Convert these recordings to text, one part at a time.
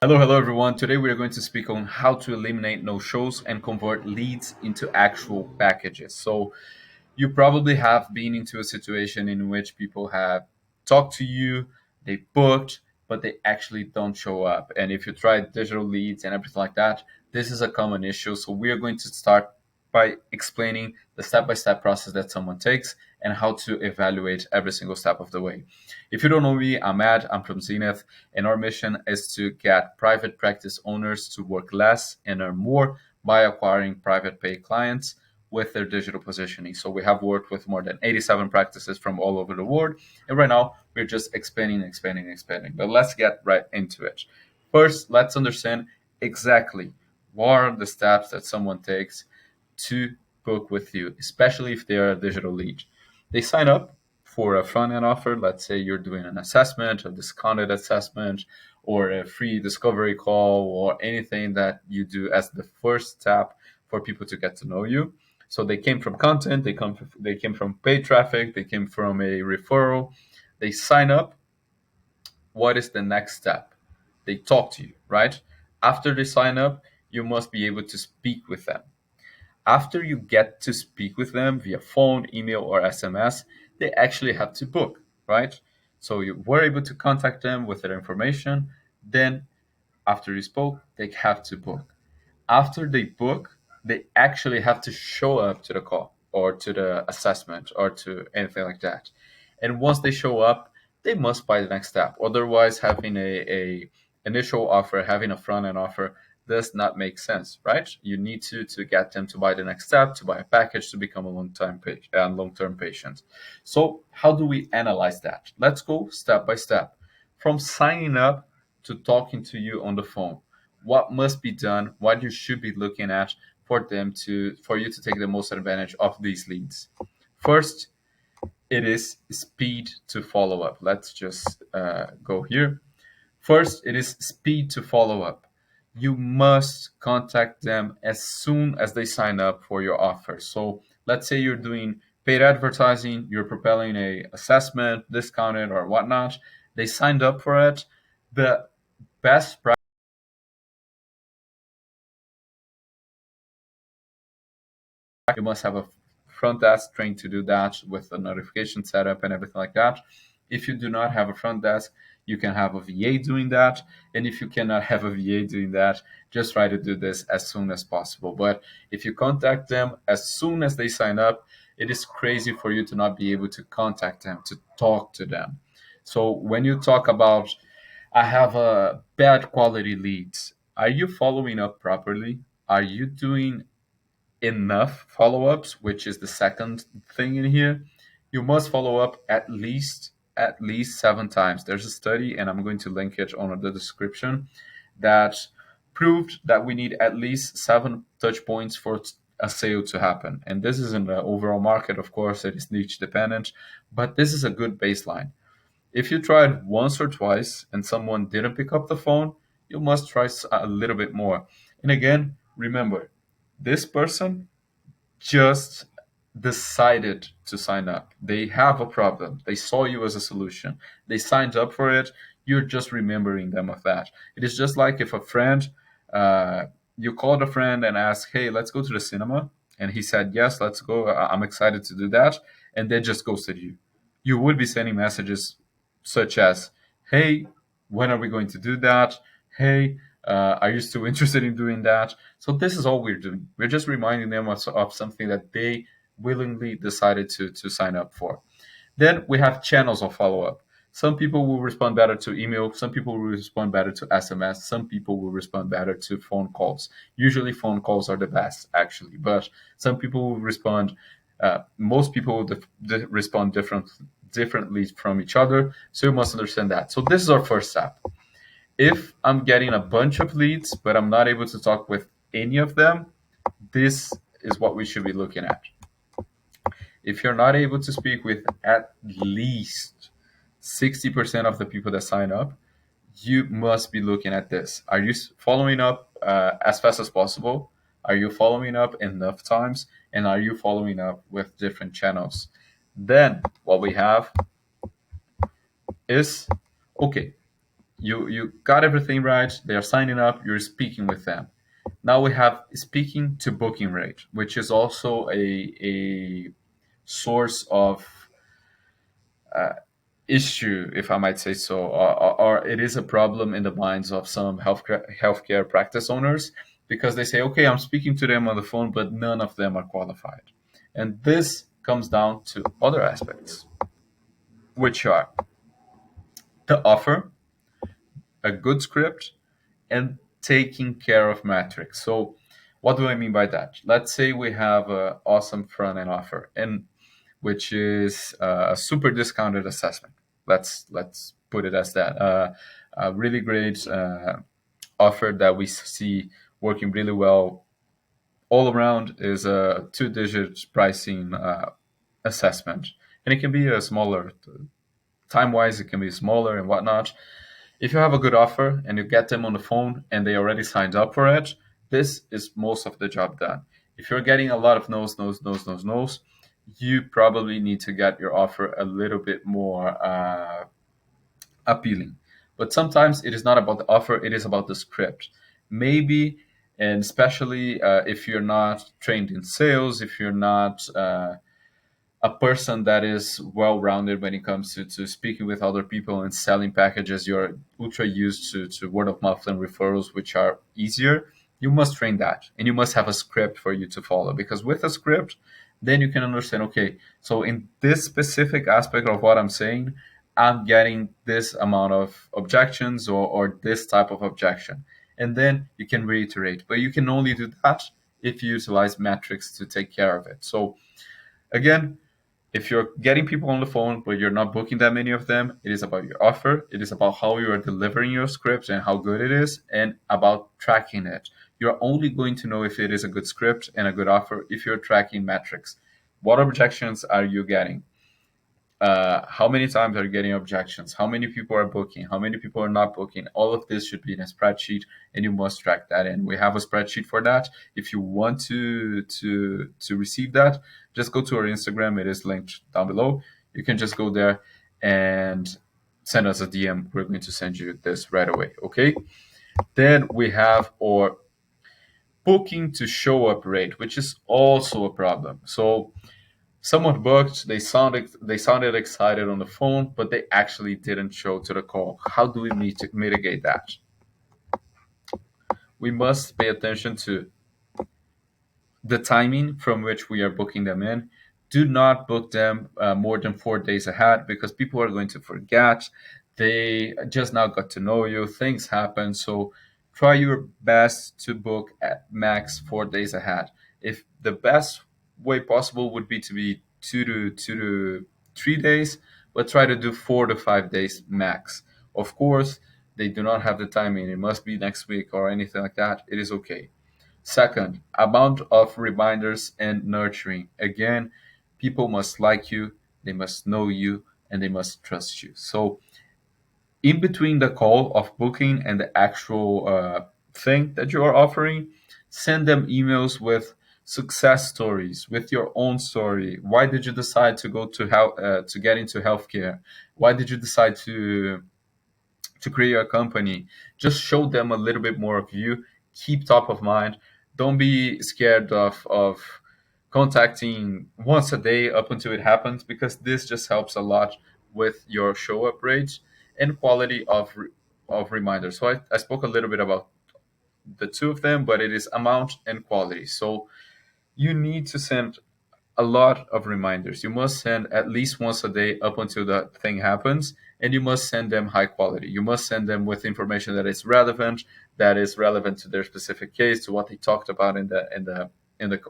Hello everyone. Today we are going to speak on how to eliminate no-shows and convert leads into actual packages. So, you probably have been into a situation in which people have talked to you, they booked, but they actually don't show up. And if you try digital leads and everything like that, this is a common issue. So, we are going to start by explaining the step by step process that someone takes and how to evaluate every single step of the way. If you don't know me, I'm Ed, I'm from Zenith, and our mission is to get private practice owners to work less and earn more by acquiring private pay clients with their digital positioning. So we have worked with more than 87 practices from all over the world. And right now we're just expanding. But let's get right into it. First, let's understand exactly what are the steps that someone takes to book with you, especially if they are a digital lead. They sign up for a front end offer. Let's say you're doing an assessment, a discounted assessment, or a free discovery call, or anything that you do as the first step for people to get to know you. So they came from content, they came from paid traffic, they came from a referral. They sign up. What is the next step? They talk to you, right? After they sign up, you must be able to speak with them. After you get to speak with them via phone, email, or SMS, they actually have to book, right? So you were able to contact them with their information. Then, after you spoke, they have to book. After they book, they actually have to show up to the call or to the assessment or to anything like that. And once they show up, they must buy the next step. Otherwise, having a initial offer, having a front end offer does not make sense, right? You need to get them to buy the next step, to buy a package, to become a long term patient. So how do we analyze that? Let's go step by step, from signing up to talking to you on the phone. What must be done, what you should be looking at for you to take the most advantage of these leads. First, it is speed to follow up. Let's just go here. First, it is speed to follow up. You must contact them as soon as they sign up for your offer. So let's say you're doing paid advertising, you're propelling a assessment, discounted or whatnot. They signed up for it. The best practice, you must have a front desk trained to do that with a notification setup and everything like that. If you do not have a front desk, you can have a VA doing that. And if you cannot have a VA doing that, just try to do this as soon as possible. But if you contact them as soon as they sign up, it is crazy for you to not be able to contact them, to talk to them. So when you talk about, I have a bad quality leads, are you following up properly? Are you doing enough follow-ups, which is the second thing in here? You must follow up at least 7 times. There's a study, and I'm going to link it on the description, that proved that we need at least 7 touch points for a sale to happen. And this is in the overall market, of course, it is niche dependent, but this is a good baseline. If you tried once or twice and someone didn't pick up the phone, you must try a little bit more. And again, remember, this person just decided to sign up. They have a problem. They saw you as a solution. They signed up for it. You're just remembering them of that. It is just like if a friend, uh, you called a friend and asked, "Hey, let's go to the cinema," and he said, "Yes, let's go. I'm excited to do that," and they just ghosted you. You would be sending messages such as, "Hey, when are we going to do that? Hey, are you still interested in doing that?" So this is all we're doing. We're just reminding them of something that they willingly decided to sign up for. Then we have channels of follow up. Some people will respond better to email. Some people will respond better to SMS. Some people will respond better to phone calls. Usually, phone calls are the best, actually, but some people will respond. Most people will respond differently from each other. So you must understand that. So this is our first step. If I'm getting a bunch of leads, but I'm not able to talk with any of them, this is what we should be looking at. If you're not able to speak with at least 60% of the people that sign up, you must be looking at this. Are you following up as fast as possible? Are you following up enough times? And are you following up with different channels? Then what we have is, okay, You got everything right. They are signing up. You're speaking with them. Now we have speaking to booking rate, which is also a source of issue, if I might say so, or it is a problem in the minds of some healthcare practice owners, because they say, okay, I'm speaking to them on the phone, but none of them are qualified. And this comes down to other aspects, which are the offer, a good script, and taking care of metrics. So, what do I mean by that? Let's say we have an awesome front end offer, and which is a super discounted assessment. Let's put it as that. A really great offer that we see working really well all around is a two-digit pricing assessment, and it can be a smaller time-wise. It can be smaller and whatnot. If you have a good offer and you get them on the phone and they already signed up for it, this is most of the job done. If you're getting a lot of no's, you probably need to get your offer a little bit more appealing. But sometimes it is not about the offer, it is about the script. Maybe, and especially if you're not trained in sales, if you're not a person that is well rounded when it comes to speaking with other people and selling packages, you're ultra used to word of mouth and referrals, which are easier. You must train that and you must have a script for you to follow, because with a script, then you can understand, okay, so in this specific aspect of what I'm saying, I'm getting this amount of objections or this type of objection. And then you can reiterate, but you can only do that if you utilize metrics to take care of it. So again, if you're getting people on the phone but you're not booking that many of them, it is about your offer, it is about how you are delivering your script and how good it is, and about tracking it. You're only going to know if it is a good script and a good offer if you're tracking metrics. What objections are you getting? How many times are you getting objections? How many people are booking? How many people are not booking? All of this should be in a spreadsheet, and you must track that. And we have a spreadsheet for that. If you want to receive that, just go to our Instagram. It is linked down below. You can just go there and send us a DM. We're going to send you this right away. Okay. Then we have our booking to show up rate, which is also a problem. So someone booked, they sounded excited on the phone, but they actually didn't show to the call. How do we need to mitigate that? We must pay attention to the timing from which we are booking them in. Do not book them more than 4 days ahead, because people are going to forget. They just now got to know you. Things happen. So try your best to book at max 4 days ahead. If the best way possible would be to be 2 to 3 days, but try to do 4 to 5 days max. Of course, they do not have the timing. It must be next week or anything like that. It is okay. Second, amount of reminders and nurturing. Again, people must like you, they must know you, and they must trust you. So, in between the call of booking and the actual thing that you are offering, send them emails with success stories, with your own story. Why did you decide to go to get into healthcare? Why did you decide to create a company? Just show them a little bit more of you. Keep top of mind. Don't be scared of contacting once a day up until it happens, because this just helps a lot with your show up rates and quality of reminders. So I spoke a little bit about the two of them, but it is amount and quality. So you need to send a lot of reminders. You must send at least once a day up until the thing happens, and you must send them high quality. You must send them with information that is relevant to their specific case, to what they talked about in the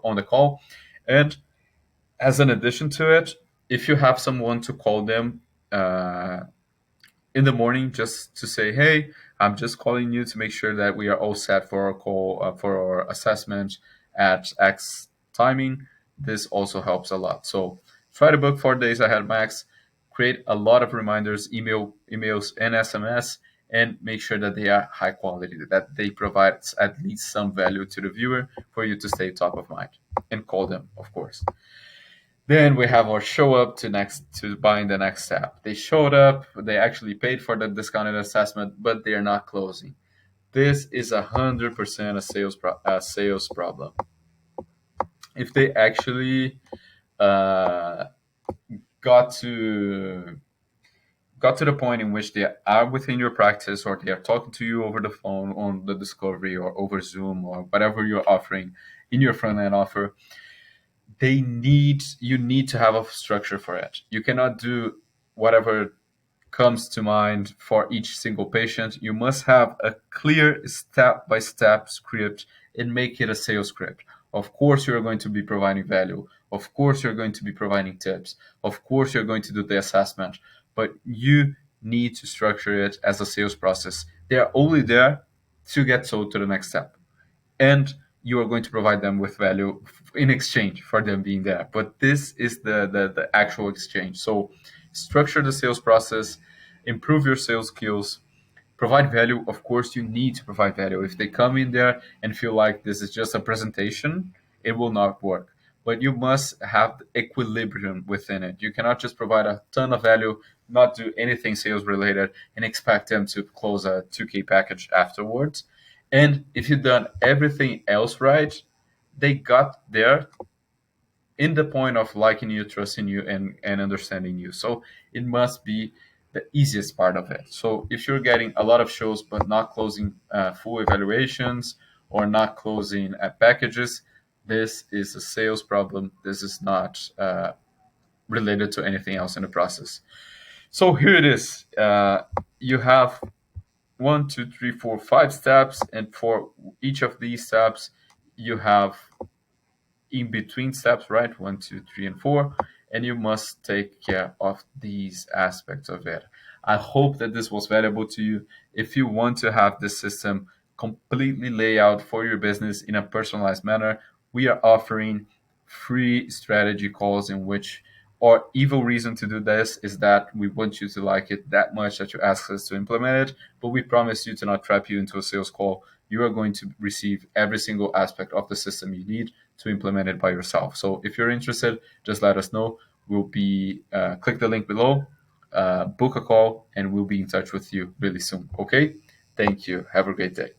on the call. And as an addition to it, if you have someone to call them in the morning, just to say, hey, I'm just calling you to make sure that we are all set for our call, for our assessment at X timing. This also helps a lot. So try to book 4 days ahead max, create a lot of reminders, emails and SMS, and make sure that they are high quality, that they provide at least some value to the viewer for you to stay top of mind, and call them, of course. Then we have our show up to buying the next step. They showed up, they actually paid for the discounted assessment, but they are not closing. This is 100% a sales problem. If they actually uh, got to got to the point in which they are within your practice, or they are talking to you over the phone on the discovery or over Zoom or whatever you're offering in your front end offer, you need to have a structure for it. You cannot do whatever comes to mind for each single patient. You must have a clear step by step script and make it a sales script. Of course, you're going to be providing value. Of course, you're going to be providing tips. Of course, you're going to do the assessment, but you need to structure it as a sales process. They are only there to get sold to the next step, and you are going to provide them with value in exchange for them being there. But this is the actual exchange. So structure the sales process, improve your sales skills, provide value. Of course, you need to provide value. If they come in there and feel like this is just a presentation, it will not work. But you must have equilibrium within it. You cannot just provide a ton of value, not do anything sales related, and expect them to close a 2K package afterwards. And if you've done everything else right, they got there in the point of liking you, trusting you, and understanding you. So it must be the easiest part of it. So if you're getting a lot of shows but not closing full evaluations or not closing packages, this is a sales problem. This is not related to anything else in the process. So here it is. You have one, two, three, four, five steps, and for each of these steps, you have in between steps, right? One, two, three, and four. And you must take care of these aspects of it. I hope that this was valuable to you. If you want to have this system completely laid out for your business in a personalized manner, we are offering free strategy calls in which our evil reason to do this is that we want you to like it that much that you ask us to implement it, but we promise you to not trap you into a sales call. You are going to receive every single aspect of the system you need to implement it by yourself. So if you're interested, just let us know. We'll be click the link below, book a call, and we'll be in touch with you really soon. Okay? Thank you. Have a great day.